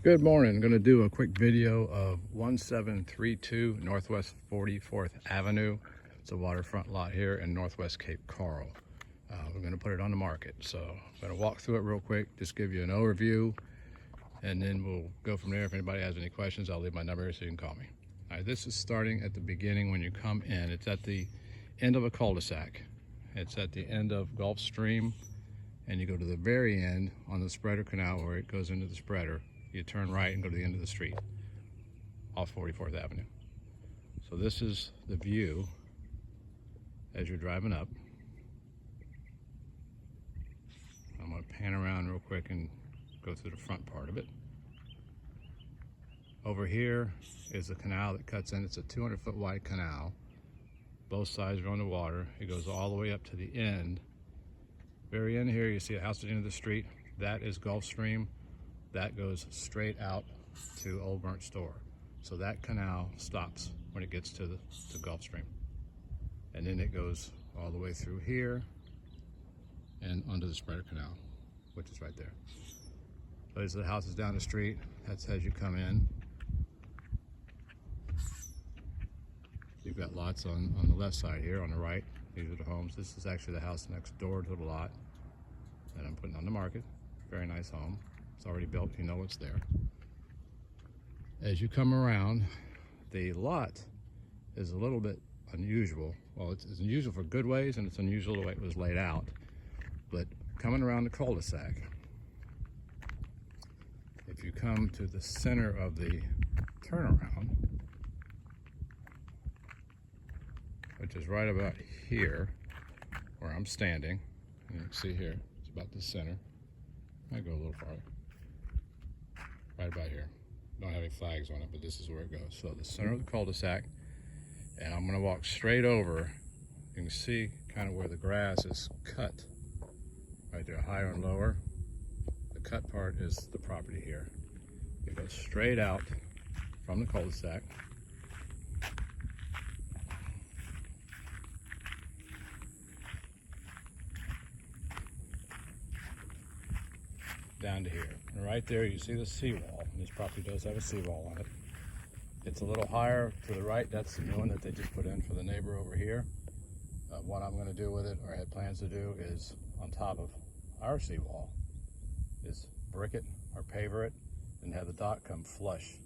Good morning. I'm going to do a quick video of 1732 Northwest 44th Avenue. It's a waterfront lot here in Northwest Cape Coral. We're going to put it on the market. So I'm going to walk through it real quick, just give you an overview, and then we'll go from there. If anybody has any questions, I'll leave my number here so you can call me. All right, this is starting at the beginning when you come in. It's at the end of a cul-de-sac. It's at the end of Gulf Stream, and you go to the very end on the Spreader Canal where it goes into the Spreader. You turn right and go to the end of the street off 44th Avenue. So this is the view as you're driving up. I'm going to pan around real quick and go through the front part of it. Over here is the canal that cuts in. It's a 200-foot wide canal. Both sides are on the water. It goes all the way up to the end. Very end here, you see a house at the end of the street. That is Gulf Stream. That goes straight out to Old Burnt Store. So that canal stops when it gets to Gulf Stream. And then it goes all the way through here and onto the Spreader Canal, which is right there. Those are the houses down the street. That's as you come in. You've got lots on the left side here, on the right. These are the homes. This is actually the house next door to the lot that I'm putting on the market. Very nice home. It's already built, you know what's there. As you come around, the lot is a little bit unusual. Well, it's unusual for good ways, and it's unusual the way it was laid out. But coming around the cul-de-sac, if you come to the center of the turnaround, which is right about here where I'm standing, and you can see here, it's about the center. I go a little farther. Right about here. Don't have any flags on it, but this is where it goes. So the center of the cul-de-sac, and I'm gonna walk straight over. You can see kind of where the grass is cut. Right there, higher and lower. The cut part is the property here. It goes straight out from the cul-de-sac. Down to here. And right there you see the seawall. This property does have a seawall on it. It's a little higher to the right. That's the new one that they just put in for the neighbor over here. What I'm going to do with it, or had plans to do, is on top of our seawall is brick it or paver it and have the dock come flush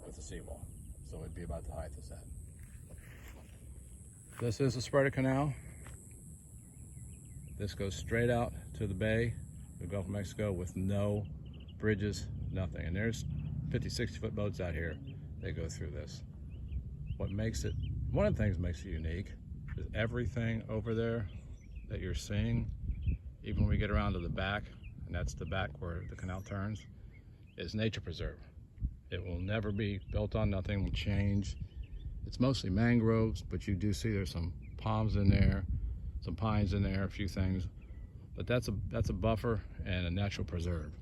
with the seawall. So it'd be about the height as that. This is the Spreader Canal. This goes straight out to the bay, the Gulf of Mexico, with no bridges, nothing. And there's 50, 60-foot boats out here. They go through this. What makes it, one of the things that makes it unique is everything over there that you're seeing, even when we get around to the back, and that's the back where the canal turns, is nature preserve. It will never be built on, nothing will change. It's mostly mangroves, but you do see there's some palms in there, some pines in there, a few things. But that's a buffer and a natural preserve.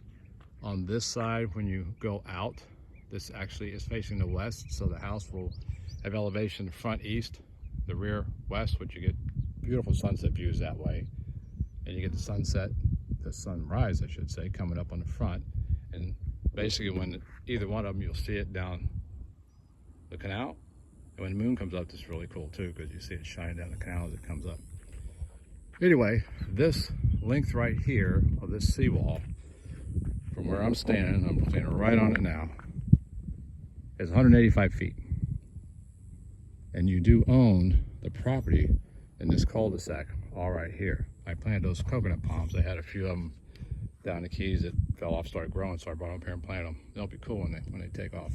On this side, when you go out, this actually is facing the west, so the house will have elevation front east, the rear west, which you get beautiful sunset views that way. And you get the sunset, the sunrise, I should say, coming up on the front. And basically when either one of them, you'll see it down the canal. And when the moon comes up, it's really cool too, because you see it shining down the canal as it comes up. Anyway, this length right here of this seawall, from where I'm standing right on it now, is 185 feet. And you do own the property in this cul-de-sac all right here. I planted those coconut palms. I had a few of them down the Keys that fell off, started growing, so I brought them up here and planted them. They'll be cool when they take off.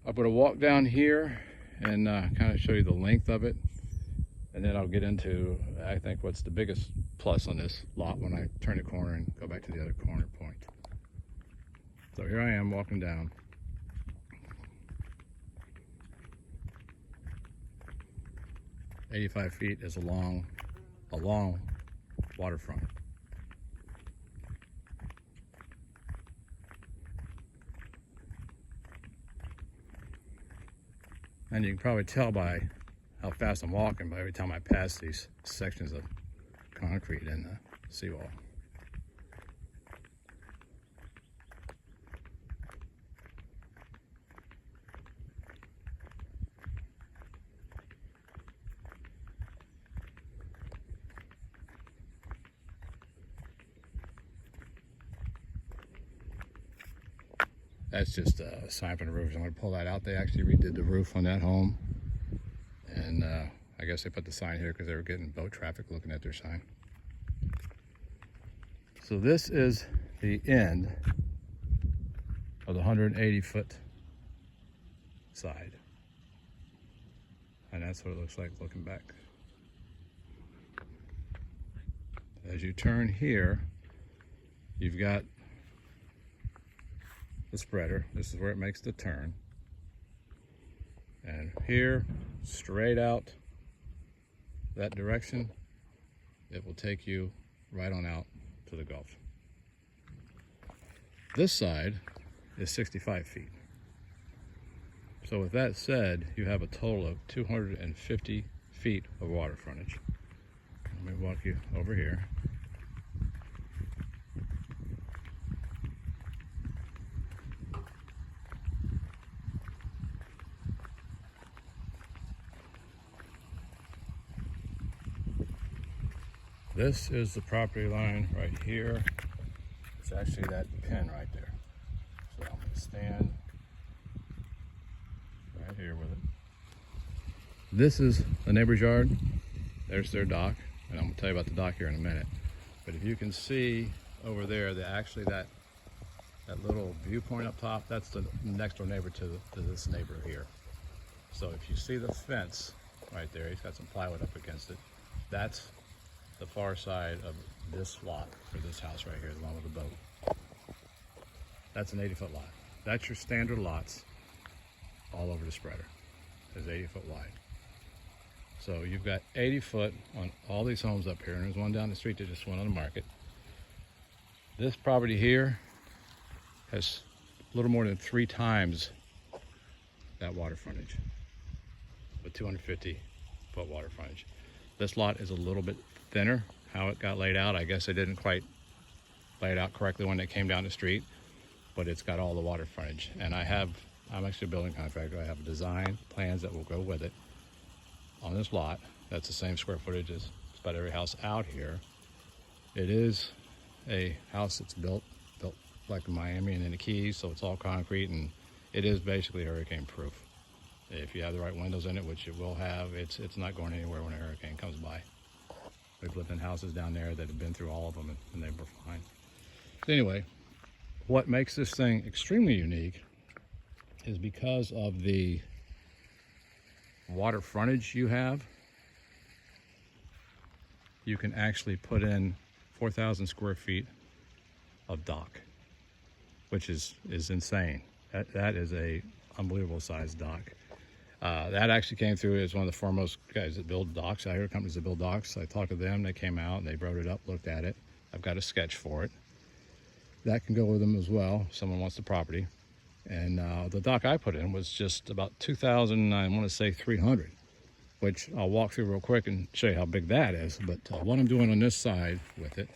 I'm gonna walk down here and kind of show you the length of it. And then I'll get into, I think, what's the biggest plus on this lot when I turn the corner and go back to the other corner point. So here I am walking down. "85 feet is a long waterfront. And you can probably tell by how fast I'm walking, but every time I pass these sections of concrete in the seawall. That's just a sign from the roof. I'm going to pull that out. They actually redid the roof on that home. And I guess they put the sign here because they were getting boat traffic looking at their sign. So this is the end of the 180-foot side. And that's what it looks like looking back. As you turn here, you've got the spreader. This is where it makes the turn. And here, straight out that direction, it will take you right on out to the Gulf. This side is 65 feet. So with that said, you have a total of 250 feet of water frontage. Let me walk you over here. This is the property line right here. It's actually that pin right there. So I'm going to stand right here with it. This is the neighbor's yard. There's their dock, and I'm going to tell you about the dock here in a minute. But if you can see over there, that little viewpoint up top, that's the next door neighbor to this neighbor here. So if you see the fence right there, he's got some plywood up against it. That's the far side of this lot for this house right here, the one with the boat. That's an 80-foot lot. That's your standard lots all over the spreader. It's 80-foot wide. So you've got 80 foot on all these homes up here, and there's one down the street that just went on the market. This property here has a little more than 3 times that water frontage, with 250-foot water frontage. This lot is a little bit thinner, how it got laid out. I guess they didn't quite lay it out correctly when they came down the street, but it's got all the water frontage. And I'm actually a building contractor. I have design plans that will go with it on this lot. That's the same square footage as just about every house out here. It is a house that's built like in Miami and in the Keys, so it's all concrete, and it is basically hurricane proof. If you have the right windows in it, which it will have, it's not going anywhere when a hurricane comes by. We've lived in houses down there that have been through all of them, and they were fine. So anyway, what makes this thing extremely unique is because of the water frontage you have. You can actually put in 4,000 square feet of dock, which is insane. That is a unbelievable sized dock. That actually came through as one of the foremost guys that build docks out here, companies that build docks. I talked to them, they came out and they wrote it up, looked at it. I've got a sketch for it. That can go with them as well, if someone wants the property. And the dock I put in was just about 2,000, I want to say 300, which I'll walk through real quick and show you how big that is. But what I'm doing on this side with it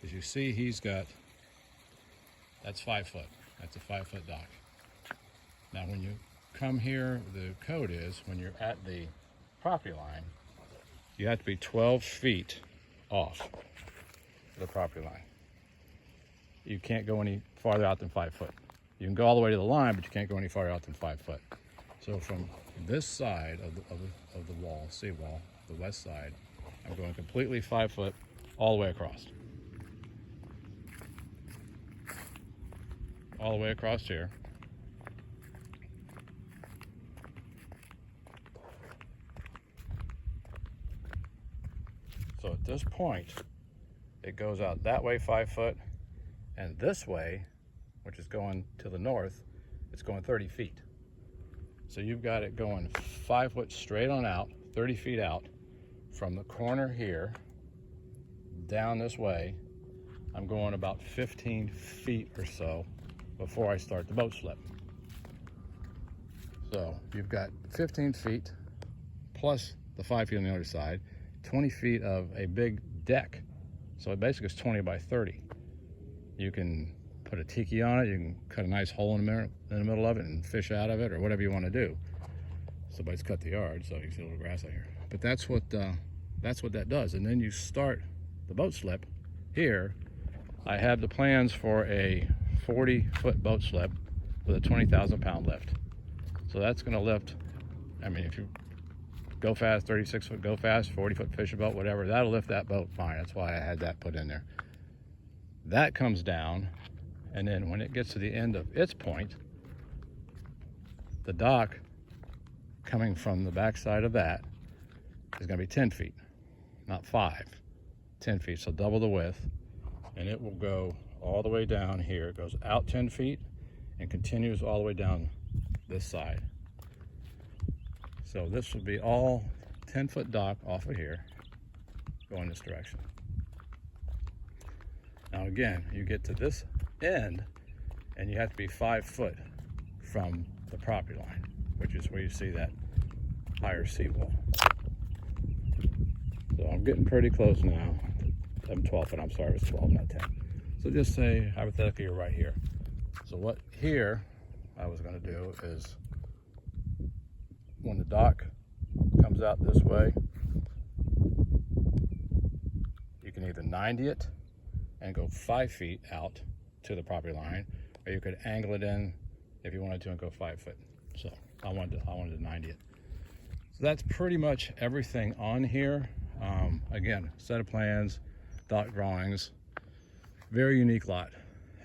is, you see he's got, that's 5 foot. That's a 5-foot dock. Now when you come here, the code is when you're at the property line, you have to be 12 feet off the property line. You can't go any farther out than 5 foot. You can go all the way to the line, but you can't go any farther out than 5 foot. So from this side of the wall, seawall, the west side, I'm going completely 5 foot all the way across. All the way across here. So at this point, it goes out that way 5 foot, and this way, which is going to the north, it's going 30 feet. So you've got it going 5 foot straight on out, 30 feet out, from the corner here, down this way. I'm going about 15 feet or so before I start the boat slip. So you've got 15 feet, plus the 5 feet on the other side, 20 feet of a big deck. So it basically is 20 by 30. You can put a tiki on it, you can cut a nice hole in the middle of it and fish out of it, or whatever you want to do. Somebody's cut the yard, so you can see a little grass out here. But that's what that does. And then you start the boat slip here. I have the plans for a 40-foot boat slip with a 20,000 pound lift. So that's going to lift, I mean, if you go fast, 36 foot go fast, 40 foot fishing boat, whatever, that'll lift that boat fine. That's why I had that put in there. That comes down, and then when it gets to the end of its point, the dock coming from the backside of that is going to be 10 feet, not 5, 10 feet, so double the width, and it will go all the way down here. It goes out 10 feet and continues all the way down this side. So this will be all 10-foot dock off of here, going this direction. Now again, you get to this end, and you have to be 5 foot from the property line, which is where you see that higher seawall. So I'm getting pretty close now. I'm 12 foot, I'm sorry, it was 12, not 10. So just say, hypothetically, you're right here. So what here I was gonna do is, when the dock comes out this way, you can either 90 it and go 5 feet out to the property line, or you could angle it in if you wanted to and go 5 foot. So I wanted to 90 it. So that's pretty much everything on here. Again, set of plans, dock drawings, very unique lot,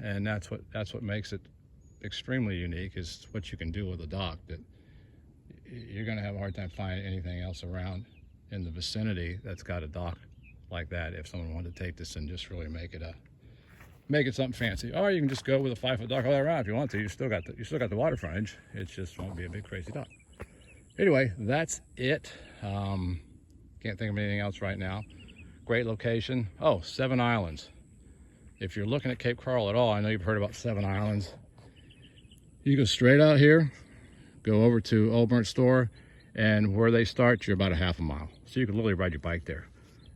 and that's what makes it extremely unique, is what you can do with a dock that you're going to have a hard time finding anything else around in the vicinity that's got a dock like that. If someone wanted to take this and just really make it something fancy, or you can just go with a 5 foot dock all the way around if you want to. You still got the water frontage. It just won't be a big crazy dock. Anyway, that's it. Can't think of anything else right now. Great location. Oh, 7 Islands. If you're looking at Cape Coral at all, I know you've heard about 7 Islands. You go straight out here, go over to Old Burnt Store, and where they start, you're about a half a mile. So you can literally ride your bike there.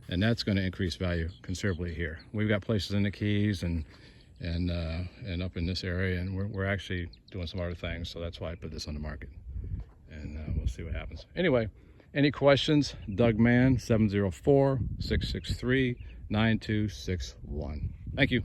And that's going to increase value considerably here. We've got places in the Keys and up in this area, and we're actually doing some other things. So that's why I put this on the market, and we'll see what happens. Anyway, any questions? Doug Mann, 704-663-9261. Thank you.